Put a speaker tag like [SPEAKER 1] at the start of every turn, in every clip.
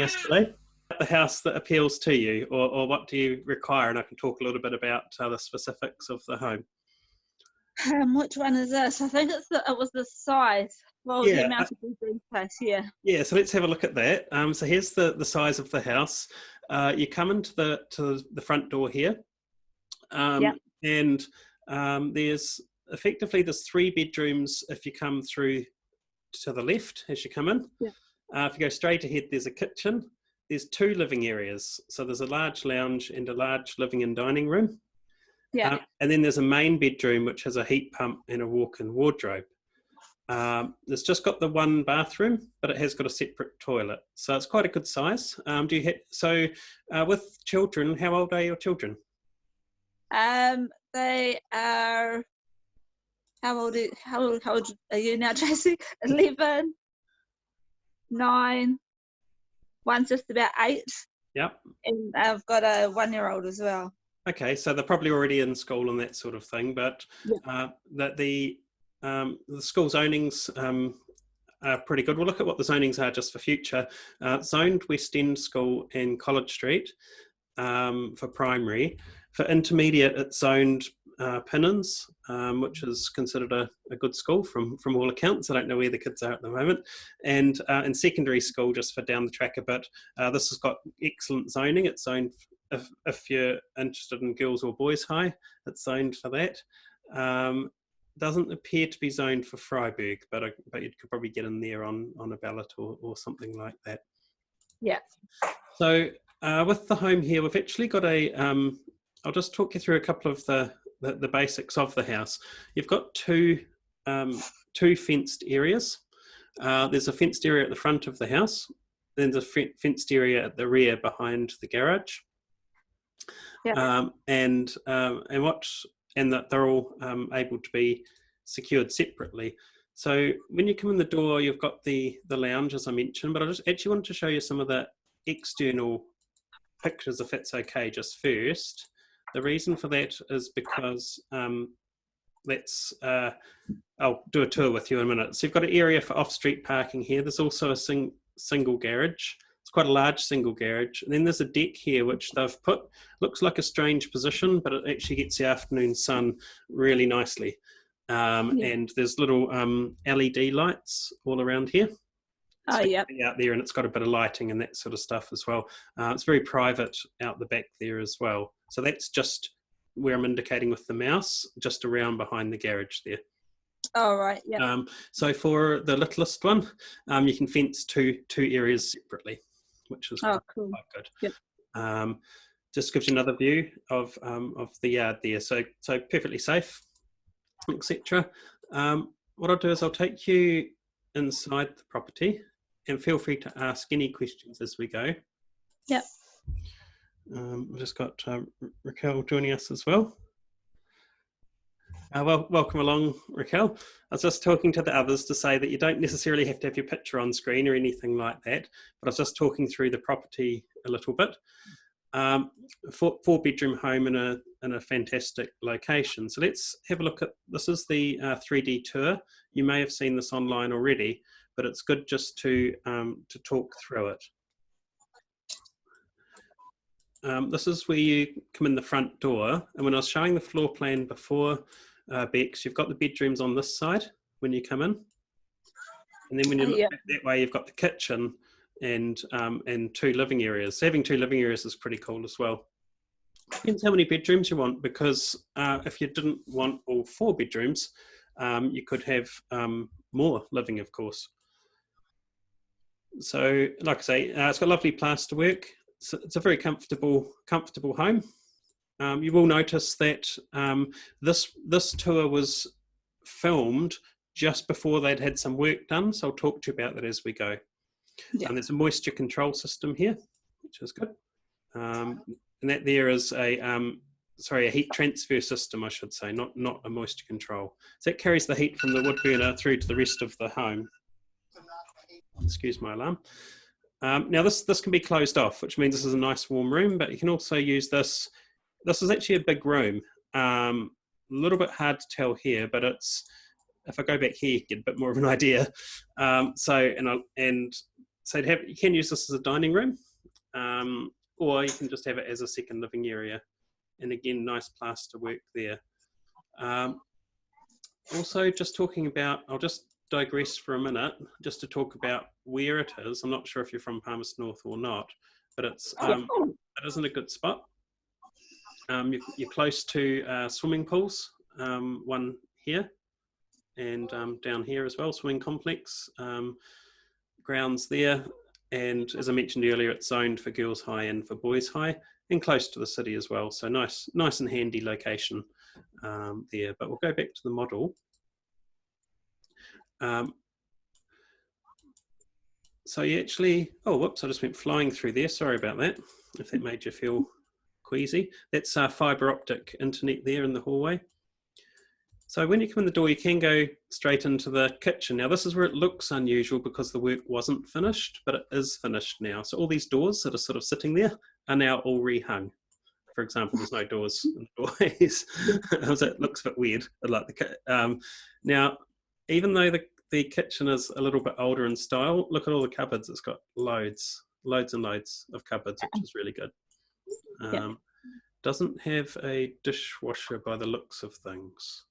[SPEAKER 1] Yesterday, the house that appeals to you, or what do you require? And I can talk a little bit about the specifics of the home.
[SPEAKER 2] Which one is this? I think it was the size. Well, the
[SPEAKER 1] Yeah,
[SPEAKER 2] amount of bedroom space, yeah.
[SPEAKER 1] yeah. So let's have a look at that. So here's the size of the house. You come into the front door here,
[SPEAKER 2] Yeah.
[SPEAKER 1] and there's there's 3 bedrooms if you come through to the left as you come in.
[SPEAKER 2] Yeah.
[SPEAKER 1] If you go straight ahead, there's a kitchen. There's 2 living areas. So there's a large lounge and a large living and dining room.
[SPEAKER 2] Yeah.
[SPEAKER 1] And then there's a main bedroom which has a heat pump and a walk-in wardrobe. It's just got the 1 bathroom, but it has got a separate toilet. So it's quite a good size. With children, how old are your children?
[SPEAKER 2] They are. How old are you now, Tracy? 11, 9. One's just about 8.
[SPEAKER 1] Yep.
[SPEAKER 2] And I've got a 1-year-old as well.
[SPEAKER 1] Okay, so they're probably already in school and that sort of thing, but the school zonings are pretty good. We'll look at what the zonings are just for future. Zoned West End School and College Street for primary. For intermediate, it's zoned Pinnins, which is considered a good school from all accounts. I don't know where the kids are at the moment. And secondary school, just for down the track a bit, this has got excellent zoning. It's zoned, if you're interested in girls or boys high, it's zoned for that. Doesn't appear to be zoned for Freiburg, but you could probably get in there on a ballot or something like that.
[SPEAKER 2] Yeah. So
[SPEAKER 1] with the home here, we've actually got I'll just talk you through a couple of the basics of the house. You've got two fenced areas. There's a fenced area at the front of the house. Then there's a fenced area at the rear behind the garage.
[SPEAKER 2] Yeah.
[SPEAKER 1] And that they're all able to be secured separately. So when you come in the door, you've got the lounge, as I mentioned, but I just actually wanted to show you some of the external pictures, if it's okay, just first. The reason for that is because I'll do a tour with you in a minute. So you've got an area for off-street parking here. There's also a single garage. It's quite a large single garage. And then there's a deck here, which they've put, looks like a strange position, but it actually gets the afternoon sun really nicely. And there's little LED lights all around here.
[SPEAKER 2] Oh, yeah.
[SPEAKER 1] Out there, and it's got a bit of lighting and that sort of stuff as well. It's very private out the back there as well. So that's just where I'm indicating with the mouse, just around behind the garage there.
[SPEAKER 2] Oh, right, yeah.
[SPEAKER 1] So for the littlest one, you can fence two areas separately, which is quite good. Yep. Just gives you another view of the yard there. So perfectly safe, etc. What I'll do is I'll take you inside the property, and feel free to ask any questions as we go.
[SPEAKER 2] Yep.
[SPEAKER 1] We've just got Raquel joining us as well. Welcome along, Raquel. I was just talking to the others to say that you don't necessarily have to have your picture on screen or anything like that, but I was just talking through the property a little bit. 4-bedroom home in a fantastic location. So let's have a look at, this is the 3D tour. You may have seen this online already, but it's good just to talk through it. This is where you come in the front door, and when I was showing the floor plan before, Bex, you've got the bedrooms on this side when you come in, and then when you look back that way, you've got the kitchen and 2 living areas. So having 2 living areas is pretty cool as well. Depends how many bedrooms you want, because if you didn't want all 4 bedrooms, you could have more living, of course. So, like I say, it's got lovely plasterwork. So it's a very comfortable home. You will notice that this tour was filmed just before they'd had some work done. So I'll talk to you about that as we go.
[SPEAKER 2] Yeah.
[SPEAKER 1] And there's a moisture control system here, which is good. And that there is a heat transfer system, I should say, not a moisture control. So it carries the heat from the wood burner through to the rest of the home. Excuse my alarm. Now this can be closed off, which means this is a nice warm room, but you can also use this. This is actually a big room. A little bit hard to tell here, but it's, if I go back here, you get a bit more of an idea. And so you can use this as a dining room, or you can just have it as a second living area. And again, nice plaster work there. Also, just talking about, I'll just digress for a minute, just to talk about where it is. I'm not sure if you're from Palmerston North or not, but it is in a good spot. You're close to swimming pools, one here and down here as well, swimming complex, grounds there. And as I mentioned earlier, it's zoned for girls' high and for boys' high, and close to the city as well. So nice and handy location there. But we'll go back to the model. So you actually, oh, whoops, I just went flying through there. Sorry about that, if that made you feel queasy. That's fibre optic internet there in the hallway. So when you come in the door, you can go straight into the kitchen. Now, this is where it looks unusual because the work wasn't finished, but it is finished now. So all these doors that are sort of sitting there are now all rehung. For example, there's no doors in the doorways. It looks a bit weird. Now, even though the kitchen is a little bit older in style, look at all the cupboards. It's got loads and loads of cupboards, which is really good. Doesn't have a dishwasher by the looks of things.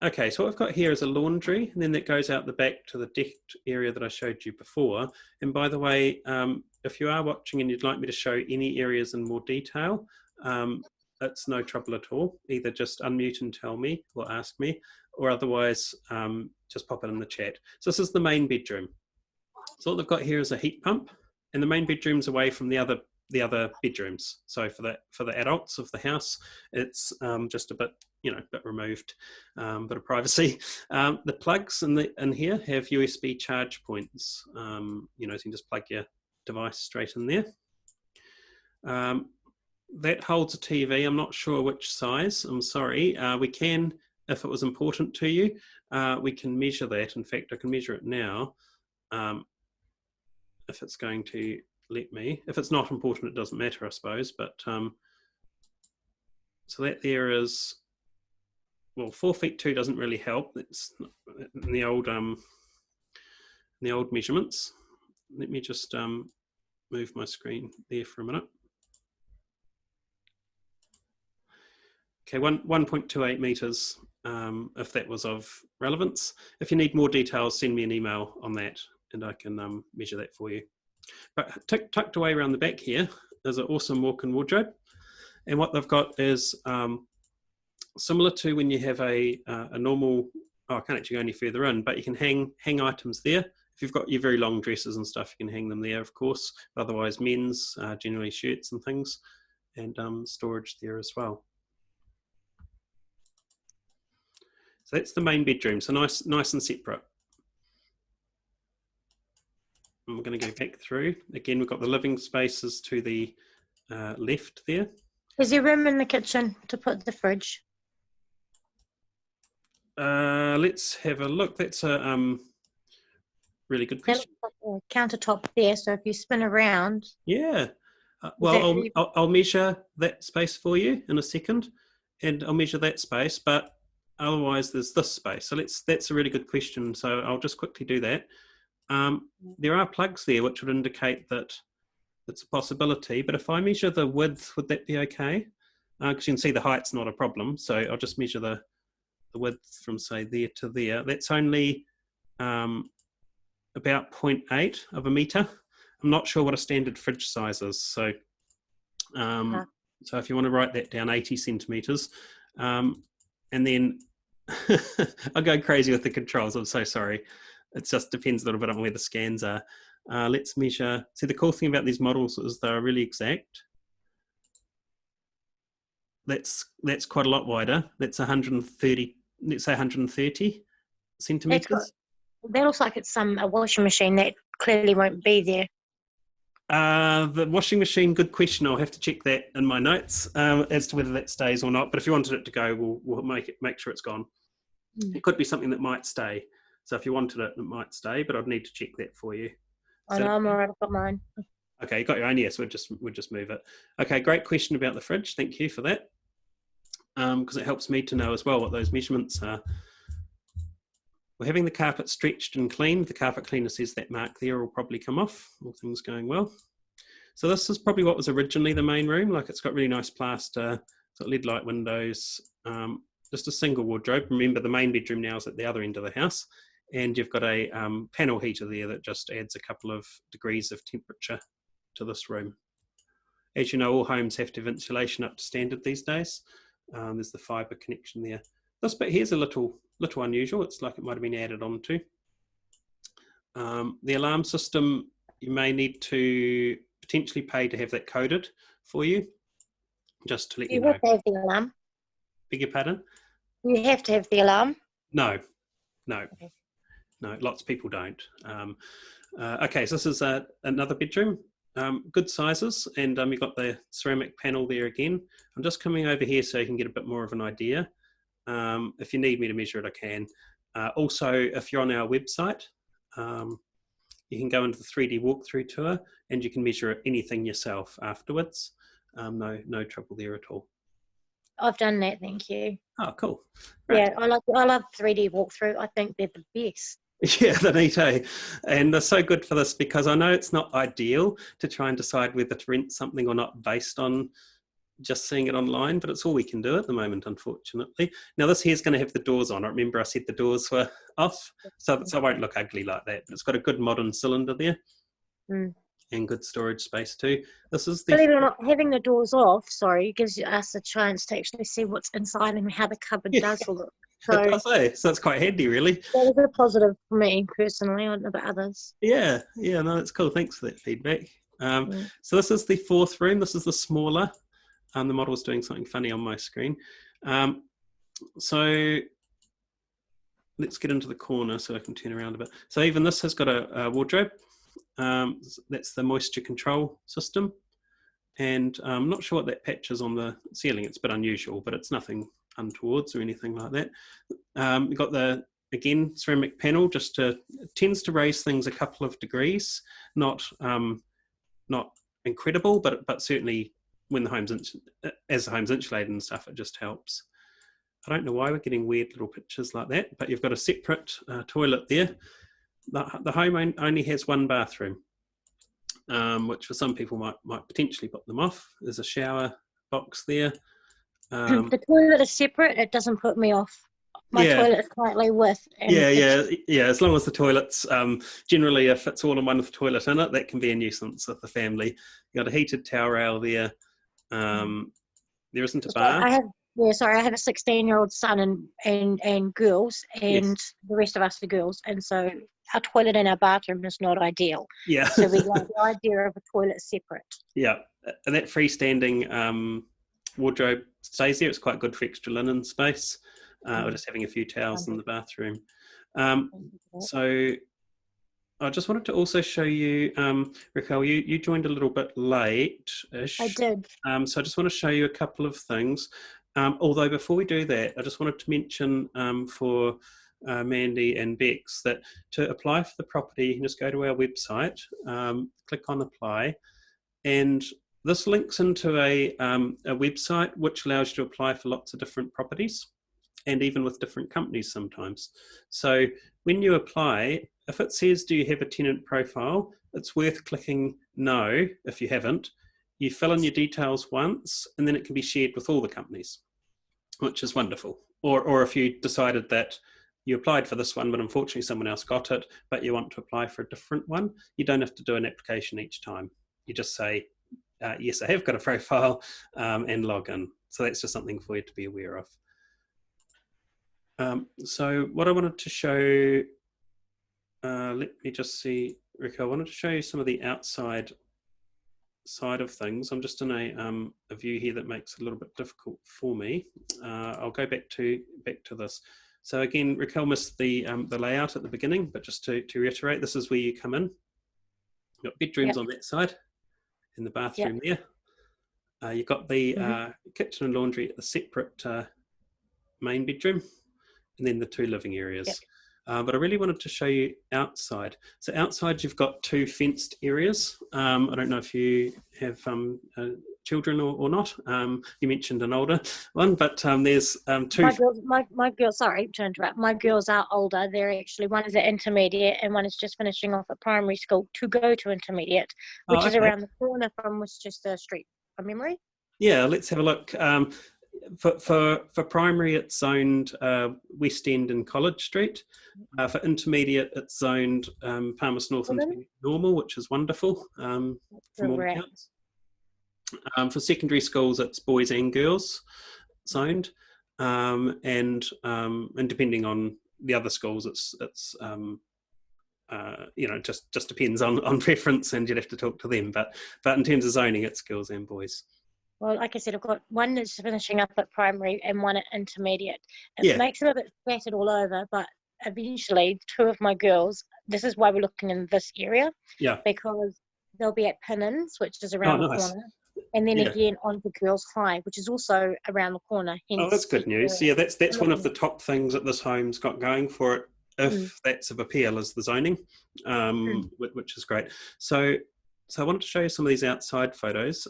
[SPEAKER 1] Okay, so what I've got here is a laundry, and then that goes out the back to the decked area that I showed you before. And by the way, if you are watching and you'd like me to show any areas in more detail, it's no trouble at all. Either just unmute and tell me or ask me, or otherwise just pop it in the chat. So this is the main bedroom. So what they've got here is a heat pump, and the main bedroom's away from the other bedrooms. So for the adults of the house, it's just a bit, bit removed, bit of privacy. The plugs in here have USB charge points. So you can just plug your device straight in there. That holds a TV. I'm not sure which size. I'm sorry. We can, if it was important to you, we can measure that. In fact, I can measure it now. If it's going to let me. If it's not important, it doesn't matter, I suppose. But so that there is, well, 4'2" doesn't really help. It's in the old measurements. Let me just move my screen there for a minute. Okay, 1.28 meters, if that was of relevance. If you need more details, send me an email on that and I can measure that for you. But tucked away around the back here is an awesome walk-in wardrobe. And what they've got is similar to when you have a normal, I can't actually go any further in, but you can hang items there. If you've got your very long dresses and stuff, you can hang them there, of course. But otherwise, men's, generally shirts and things, and storage there as well. So that's the main bedroom. So nice and separate. And we're going to go back through. Again, we've got the living spaces to the left there.
[SPEAKER 3] Is there room in the kitchen to put the fridge?
[SPEAKER 1] Let's have a look. That's a really good question.
[SPEAKER 3] That looks like a countertop there, so if you spin around.
[SPEAKER 1] Yeah. Well, I'll measure that space for you in a second, and I'll measure that space, but otherwise there's this space. So that's a really good question. So I'll just quickly do that. There are plugs there which would indicate that it's a possibility, but if I measure the width, would that be okay? Because you can see the height's not a problem. So I'll just measure the width from, say, there to there. That's only about 0.8 of a metre. I'm not sure what a standard fridge size is. So so if you want to write that down, 80 centimetres. And then I'll go crazy with the controls. I'm so sorry. It just depends a little bit on where the scans are. Let's measure. See, the cool thing about these models is they're really exact. That's quite a lot wider. That's 130, let's say 130 centimetres.
[SPEAKER 3] That looks like it's a washing machine that clearly won't be there.
[SPEAKER 1] The washing machine, good question. I'll have to check that in my notes as to whether that stays or not. But if you wanted it to go, we'll make sure it's gone. It could be something that might stay. So if you wanted it, it might stay, but I'd need to check that for you.
[SPEAKER 3] I know, I'm alright, I've got mine.
[SPEAKER 1] Okay, you got your own, yes, we'll just move it. Okay, great question about the fridge. Thank you for that. Because it helps me to know as well what those measurements are. we're having the carpet stretched and cleaned. The carpet cleaner says that mark there will probably come off, all things going well. So this is probably what was originally the main room. Like, it's got really nice plaster, it's got LED light windows, just a single wardrobe. Remember, the main bedroom now is at the other end of the house, and you've got a panel heater there that just adds a couple of degrees of temperature to this room. As you know, all homes have to have insulation up to standard these days. There's the fibre connection there. This bit here's a little unusual. It's like it might have been added onto. The alarm system, you may need to potentially pay to have that coded for you, just to let you know.
[SPEAKER 3] You have to have the alarm.
[SPEAKER 1] Beg your pardon?
[SPEAKER 3] You have to have the alarm.
[SPEAKER 1] No,
[SPEAKER 3] Okay.
[SPEAKER 1] no, lots of people don't. Okay, so this is another bedroom. Good sizes, and you've got the ceramic panel there again. I'm just coming over here so you can get a bit more of an idea. If you need me to measure it, I can. Also, if you're on our website, you can go into the 3D walkthrough tour, and you can measure anything yourself afterwards. No trouble there at all.
[SPEAKER 3] I've done that, thank you.
[SPEAKER 1] Oh, cool. Right.
[SPEAKER 3] Yeah, I love 3D walkthrough. I think they're the best.
[SPEAKER 1] Yeah, they're neat, eh? And they're so good for this, because I know it's not ideal to try and decide whether to rent something or not based on just seeing it online, but it's all we can do at the moment, unfortunately. Now, this here's going to have the doors on. I remember I said the doors were off, so it won't look ugly like that. But it's got a good modern cylinder there, and good storage space too. This is the...
[SPEAKER 3] Believe it or not, having the doors off, gives us a chance to actually see what's inside and how the cupboard does look. So,
[SPEAKER 1] it does, eh? So it's quite handy, really.
[SPEAKER 3] That is a positive for me personally. I don't know about others.
[SPEAKER 1] Yeah, no, that's cool. Thanks for that feedback. So this is the fourth room. This is the smaller. The model's doing something funny on my screen. So let's get into the corner so I can turn around a bit. So even this has got a wardrobe. That's the moisture control system. And I'm not sure what that patch is on the ceiling. It's a bit unusual, but it's nothing untowards or anything like that. You've got the, again, ceramic panel, it tends to raise things a couple of degrees. Not incredible, but certainly when the home's as the home's insulated and stuff, it just helps. I don't know why we're getting weird little pictures like that, but you've got a separate toilet there. The home only has one bathroom, which for some people might potentially put them off. There's a shower box there.
[SPEAKER 3] The toilet is separate. It doesn't put me off. My toilet is slightly width.
[SPEAKER 1] Yeah. As long as the toilet's generally, if it's all in one with the toilet in it, that can be a nuisance with the family. You got a heated towel rail there. There isn't a bar.
[SPEAKER 3] I have a 16-year-old son and girls, and the rest of us are girls, and so our toilet and our bathroom is not ideal.
[SPEAKER 1] Yeah.
[SPEAKER 3] So we like the idea of a toilet separate. Yeah.
[SPEAKER 1] And that freestanding wardrobe stays there. It's quite good for extra linen space. Or just having a few towels in the bathroom. So I just wanted to also show you, Raquel, you joined a little bit late-ish.
[SPEAKER 3] I did.
[SPEAKER 1] So I just want to show you a couple of things. Although before we do that, I just wanted to mention for Mandy and Bex that to apply for the property, you can just go to our website, click on apply, and this links into a website which allows you to apply for lots of different properties, and even with different companies sometimes. So when you apply, if it says, do you have a tenant profile, it's worth clicking no if you haven't. You fill in your details once, and then it can be shared with all the companies, which is wonderful. Or if you decided that you applied for this one, but unfortunately someone else got it, but you want to apply for a different one, you don't have to do an application each time. You just say, yes, I have got a profile, and log in. So that's just something for you to be aware of. So what I wanted to show, let me just see, Rick, I wanted to show you some of the outside side of things. I'm just in a view here that makes it a little bit difficult for me. I'll go back to this. So again, Raquel missed the layout at the beginning, but just to reiterate, this is where you come in. You've got bedrooms on that side, and the bathroom there. You've got the kitchen and laundry at the separate main bedroom, and then the two living areas. But I really wanted to show you outside. So outside you've got two fenced areas. I don't know if you have children or not. You mentioned an older one, but there's two.
[SPEAKER 3] My girls, sorry to interrupt. My girls are older. They're actually, one is at intermediate and one is just finishing off at primary school to go to intermediate, which is around the corner from Worcester Street, from memory.
[SPEAKER 1] Yeah, let's have a look. For primary, it's zoned West End and College Street. For intermediate, it's zoned Palmerston North Intermediate Normal, which is wonderful from all accounts. For secondary schools, it's boys and girls zoned, and depending on the other schools, it's just depends on preference, and you'd have to talk to them. But in terms of zoning, it's girls and boys.
[SPEAKER 3] Well, like I said, I've got one that's finishing up at primary and one at intermediate. It makes it a bit scattered all over, but eventually 2 of my girls, this is why we're looking in this area, because they'll be at Pinnins, which is around the corner, and then again on to Girls High, which is also around the corner.
[SPEAKER 1] Oh, that's good news. Yeah, that's one of the top things that this home's got going for it, if that's of appeal, is the zoning, which is great. So I wanted to show you some of these outside photos.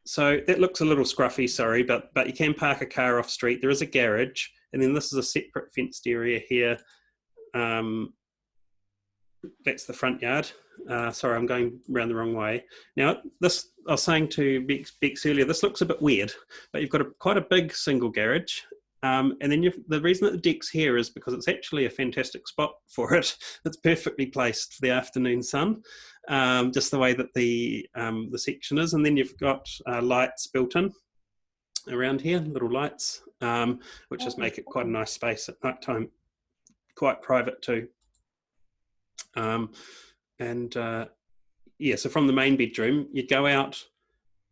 [SPEAKER 1] So that looks a little scruffy, sorry, but you can park a car off street. There is a garage, and then this is a separate fenced area here. That's the front yard. Sorry, I'm going around the wrong way. Now, this, I was saying to Bex earlier, this looks a bit weird, but you've got quite a big single garage. And then the reason that the deck's here is because it's actually a fantastic spot for it. It's perfectly placed for the afternoon sun, just the way that the section is. And then you've got lights built in around here, little lights, which just make it quite a nice space at night time, quite private too. So from the main bedroom, you'd go out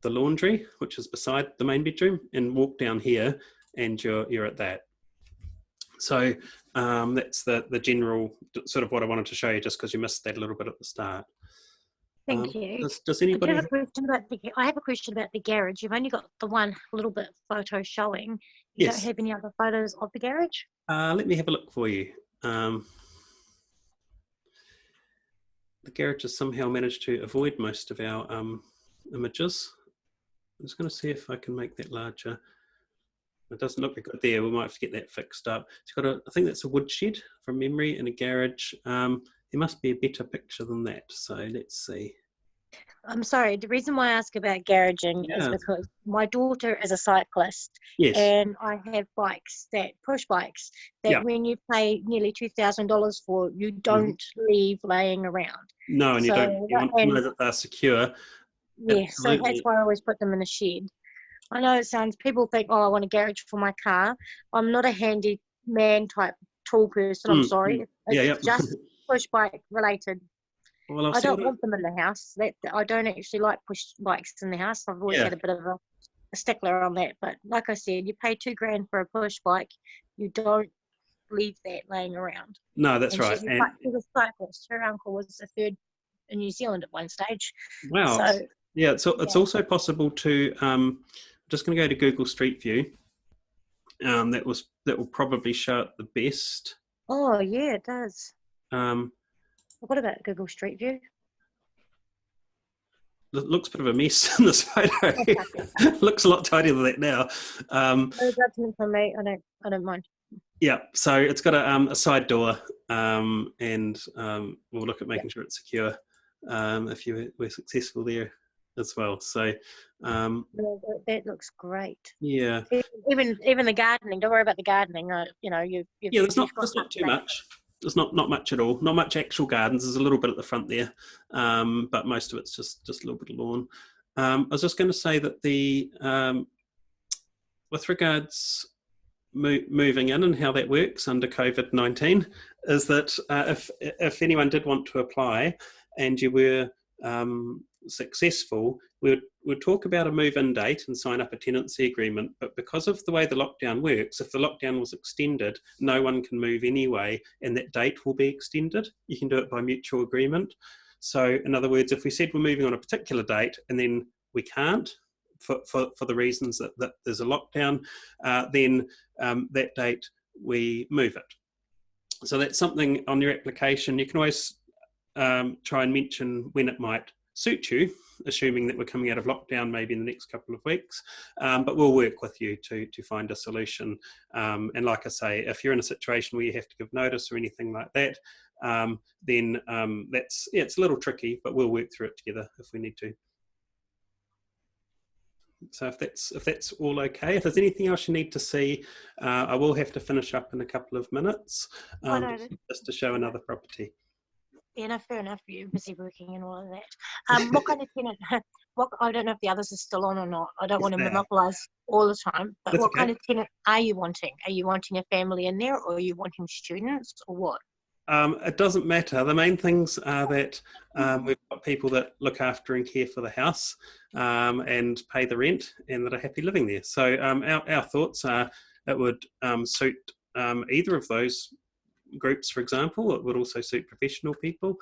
[SPEAKER 1] the laundry, which is beside the main bedroom, and walk down here, and you're at that. So that's the general sort of what I wanted to show you, just because you missed that a little bit at the start.
[SPEAKER 3] Thank you.
[SPEAKER 1] Does anybody?
[SPEAKER 3] I have a question about the garage. You've only got the one little bit photo showing. You don't have any other photos of the garage?
[SPEAKER 1] Let me have a look for you. The garage has somehow managed to avoid most of our images. I'm just going to see if I can make that larger. It doesn't look good there. We might have to get that fixed up. It's got I think that's a woodshed from memory and a garage. There must be a better picture than that. So let's see.
[SPEAKER 3] I'm sorry. The reason why I ask about garaging is because my daughter is a cyclist, and I have push bikes that when you pay nearly $2,000 for, you don't leave laying around.
[SPEAKER 1] No, and you want to know that they're secure.
[SPEAKER 3] Yeah, so that's why I always put them in a shed. I know people think, I want a garage for my car. I'm not a handyman type tool person, I'm sorry. It's just push bike related. Well, I don't want them in the house. I don't actually like push bikes in the house. I've always had a bit of a stickler on that. But like I said, you pay $2,000 for a push bike. You don't leave that laying around.
[SPEAKER 1] No, that's right.
[SPEAKER 3] She's a cyclist. Her uncle was a third in New Zealand at one stage.
[SPEAKER 1] Wow. So, it's also possible to. I'm just going to go to Google Street View. That will probably show it the best.
[SPEAKER 3] Oh yeah, it does. What about Google Street View?
[SPEAKER 1] It looks a bit of a mess in this photo. It looks a lot tidier than that now.
[SPEAKER 3] That's not for me. I don't mind.
[SPEAKER 1] Yeah, so it's got a side door, and we'll look at making sure it's secure if you were successful there as well. So
[SPEAKER 3] that looks great.
[SPEAKER 1] Yeah.
[SPEAKER 3] Even the gardening. Don't worry about the gardening.
[SPEAKER 1] There's not too much. There's not much at all. Not much actual gardens. There's a little bit at the front there, but most of it's just a little bit of lawn. I was just going to say that with regards moving in and how that works under COVID-19, is that if anyone did want to apply and you were successful, we'd talk about a move-in date and sign up a tenancy agreement. But because of the way the lockdown works, if the lockdown was extended, no one can move anyway, and that date will be extended. You can do it by mutual agreement. So in other words, if we said we're moving on a particular date and then we can't for the reasons that there's a lockdown, then that date we move it. So that's something on your application. You can always try and mention when it might suit you, assuming that we're coming out of lockdown maybe in the next couple of weeks. But we'll work with you to find a solution. And like I say, if you're in a situation where you have to give notice or anything like that, then it's a little tricky, but we'll work through it together if we need to. So if that's all okay, if there's anything else you need to see, I will have to finish up in a couple of minutes, just to show another property.
[SPEAKER 3] Yeah, no, fair enough. You're busy working and all of that. What kind of tenant? I don't know if the others are still on or not. I don't want to monopolise all the time. But
[SPEAKER 1] That's
[SPEAKER 3] what
[SPEAKER 1] okay.
[SPEAKER 3] kind of tenant are you wanting? Are you wanting a family in there, or are you wanting students, or what?
[SPEAKER 1] It doesn't matter. The main things are that we've got people that look after and care for the house and pay the rent, and that are happy living there. So our thoughts are it would suit either of those groups. For example, it would also suit professional people,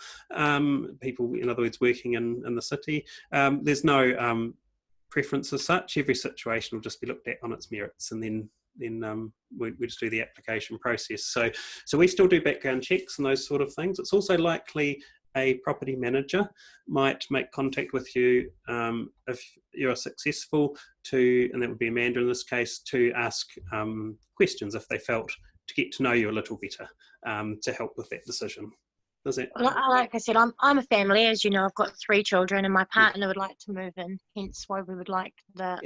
[SPEAKER 1] people, in other words, working in the city. There's no preference as such. Every situation will just be looked at on its merits, and then we just do the application process. So we still do background checks and those sort of things. It's also likely a property manager might make contact with you if you're successful and that would be Amanda in this case, to ask questions if they felt, to get to know you a little better, to help with that decision. Does it?
[SPEAKER 3] Like I said, I'm a family, as you know. I've got 3 children, and my partner would like to move in. Hence why we would like the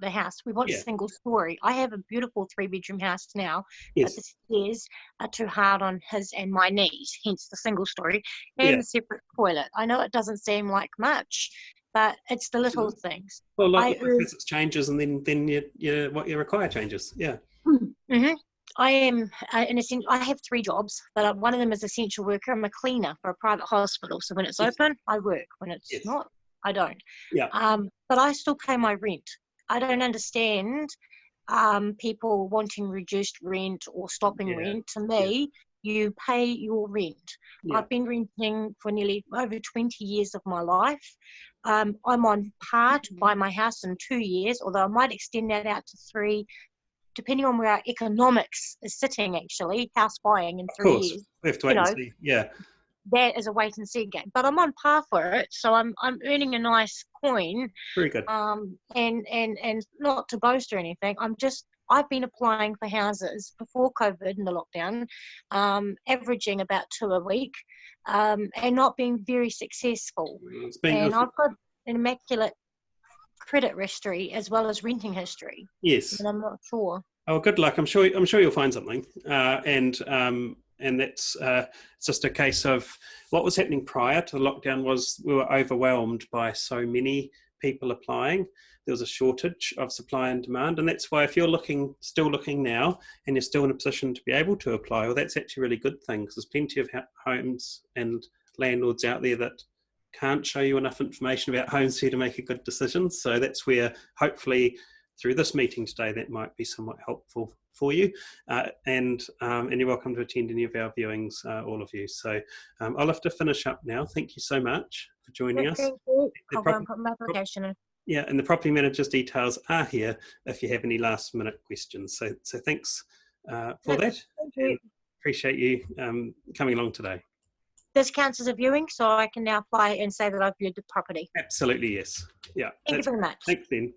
[SPEAKER 3] house. We want a single story. I have a beautiful 3-bedroom house now, but the stairs are too hard on his and my knees. Hence the single story and the separate toilet. I know it doesn't seem like much, but it's the little things.
[SPEAKER 1] Well, like visits changes, and then what you require changes. Yeah.
[SPEAKER 3] Mm-hmm. I am I have 3 jobs, but one of them is essential worker. I'm a cleaner for a private hospital. So when it's open, I work. When it's not, I don't.
[SPEAKER 1] Yeah.
[SPEAKER 3] But I still pay my rent. I don't understand people wanting reduced rent or stopping rent. To me, you pay your rent. I've been renting for nearly over 20 years of my life. I'm on par to buy my house in 2 years, although I might extend that out to 3, depending on where our economics is sitting. Actually, house buying in 3 years.
[SPEAKER 1] We have to wait and see. Yeah.
[SPEAKER 3] That is a wait and see game, but I'm on par for it, so I'm earning a nice coin.
[SPEAKER 1] Very good.
[SPEAKER 3] And not to boast or anything, I've been applying for houses before COVID and the lockdown, averaging about 2 a week, and not being very successful. And I've got an immaculate credit history as well as renting history.
[SPEAKER 1] Yes.
[SPEAKER 3] And I'm not sure.
[SPEAKER 1] Oh, good luck. I'm sure you'll find something. And that's it's just a case of what was happening prior to the lockdown was we were overwhelmed by so many people applying. There was a shortage of supply and demand, and that's why if you're still looking now and you're still in a position to be able to apply, well, that's actually a really good thing, because there's plenty of homes and landlords out there that can't show you enough information about homes for you to make a good decision. So that's where hopefully through this meeting today that might be somewhat helpful for you, and you're welcome to attend any of our viewings, all of you. So I'll have to finish up now. Thank you so much for joining us.
[SPEAKER 3] Thank you. I'll go and put my application in.
[SPEAKER 1] Yeah, and the property manager's details are here if you have any last minute questions. So thanks for that.
[SPEAKER 3] Thank you.
[SPEAKER 1] Appreciate you coming along today.
[SPEAKER 3] This counts as a viewing, so I can now apply and say that I've viewed the property.
[SPEAKER 1] Absolutely, yes. Yeah.
[SPEAKER 3] Thank you very much.
[SPEAKER 1] Thanks then.